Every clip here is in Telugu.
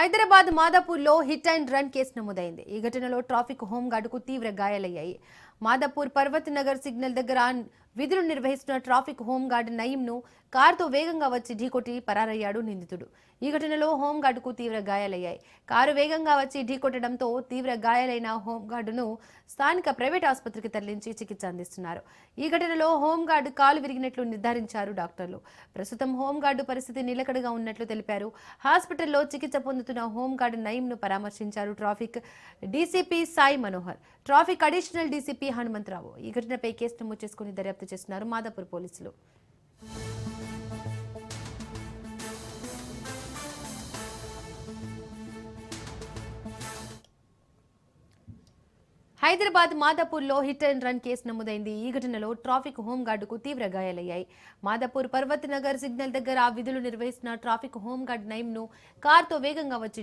హైదరాబాద్ మాదాపూర్లో హిట్ అండ్ రన్ కేసు నమోదైంది. ఈ ఘటనలో ట్రాఫిక్ హోంగార్డుకు తీవ్ర గాయాలయ్యాయి. మాదాపూర్ పర్వత్ నగర్ సిగ్నల్ దగ్గర విధులు నిర్వహిస్తున్న ట్రాఫిక్ హోంగార్డ్ నయీంను కారుతో వేగంగా వచ్చి ఢీకొట్టి పరారయ్యాడు నిందితుడు. ఈ ఘటనలో హోంగార్డుకు తీవ్ర గాయాలయ్యాయి. కారు వేగంగా వచ్చి ఢీకొట్టడంతో తీవ్ర గాయాలైన హోంగార్డును స్థానిక ప్రైవేట్ ఆసుపత్రికి తరలించి చికిత్స అందిస్తున్నారు. ఈ ఘటనలో హోంగార్డు కాలు విరిగినట్లు నిర్ధారించారు డాక్టర్లు. ప్రస్తుతం హోంగార్డు పరిస్థితి నిలకడగా ఉన్నట్లు తెలిపారు. హాస్పిటల్లో చికిత్స పొందుతున్న హోంగార్డు నయీంను పరామర్శించారు traffic DCP Sai Manohar, traffic additional DCP Hanumantharao. ఈ ఘటనపై కేసు నమోదు చేసుకుని దర్యాప్తు చేస్తున్నారు మాదాపూర్ పోలీసులు. హైదరాబాద్ మాదాపూర్లో హిట్ అండ్ రన్ కేసు నమోదైంది. ఈ ఘటనలో ట్రాఫిక్ హోంగార్డుకు తీవ్ర గాయాలయ్యాయి. మాదాపూర్ పర్వత్ నగర్ సిగ్నల్ దగ్గర విధులు నిర్వహిస్తున్న ట్రాఫిక్ హోంగార్డ్ నయీంను కారుతో వేగంగా వచ్చి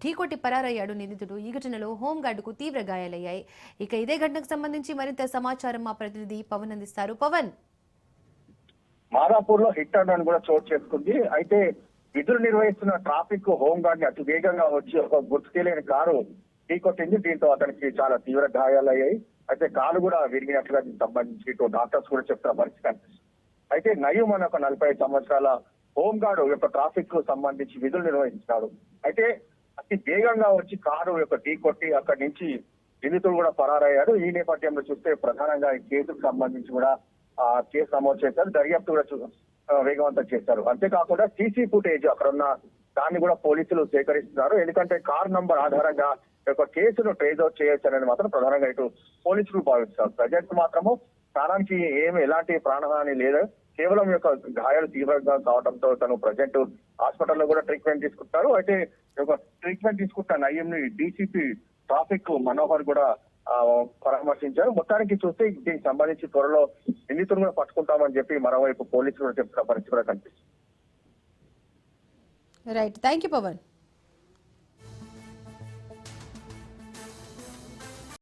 ఢీకొట్టి పరారయ్యాడు నిందితుడు. ఈ ఘటనలో హోంగార్డుకు తీవ్ర గాయాలయ్యాయి. ఇక ఇదే ఘటనకు సంబంధించి మరింత సమాచారం మా ప్రతినిధి పవన్ అందిస్తారు. పవన్, మాదాపూర్ లో హిట్ అండ్ రన్ కూడా చోటు చేసుకుంది. అయితే విధులు నిర్వహిస్తున్న ట్రాఫిక్ హోంగార్డ్ ని అతి వేగంగా వచ్చి ఒక గుర్తు తెలియని కారు ఢీకొట్టింది. దీంతో అతనికి చాలా తీవ్ర గాయాలయ్యాయి. అయితే కాలు కూడా విరిగినట్లుగా దీనికి సంబంధించి ఇటు డాక్టర్స్ కూడా చెప్తున్న పరిస్థితి కనిపిస్తుంది. అయితే నయీం అనే ఒక 45 సంవత్సరాల హోంగార్డ్ యొక్క ట్రాఫిక్ కు సంబంధించి విధులు నిర్వహించాడు. అయితే అతి వేగంగా వచ్చి కారు యొక్క ఢీకొట్టి అక్కడి నుంచి నిందితుడు కూడా పరారయ్యాడు. ఈ నేపథ్యంలో చూస్తే ప్రధానంగా ఈ కేసుకు సంబంధించి కూడా కేసు నమోదు చేశారు. దర్యాప్తు కూడా వేగవంతం చేశారు. అంతేకాకుండా సీసీ ఫుటేజ్ అక్కడ ఉన్న దాన్ని కూడా పోలీసులు సేకరిస్తున్నారు. ఎందుకంటే కార్ నంబర్ ఆధారంగా యొక్క కేసును ట్రేస్ అవుట్ చేయొచ్చు అనేది మాత్రం ప్రధానంగా ఇటు పోలీసులు భావిస్తారు. ప్రజెంట్ మాత్రము ప్రాణానికి ఎలాంటి ప్రాణహాని లేదు. కేవలం యొక్క గాయాలు తీవ్రంగా కావడంతో తను ప్రజెంట్ హాస్పిటల్లో కూడా ట్రీట్మెంట్ తీసుకుంటారు. అయితే ట్రీట్మెంట్ తీసుకుంటున్న నయీంని డీసీపీ ట్రాఫిక్ మనోహర్ కూడా పరామర్శించారు. మొత్తానికి చూస్తే దీనికి సంబంధించి త్వరలో నిందితులు కూడా పట్టుకుంటామని చెప్పి మరోవైపు పోలీసులు కూడా చెప్తున్న పరిస్థితి కూడా కనిపిస్తుంది. Right, thank you Pawan.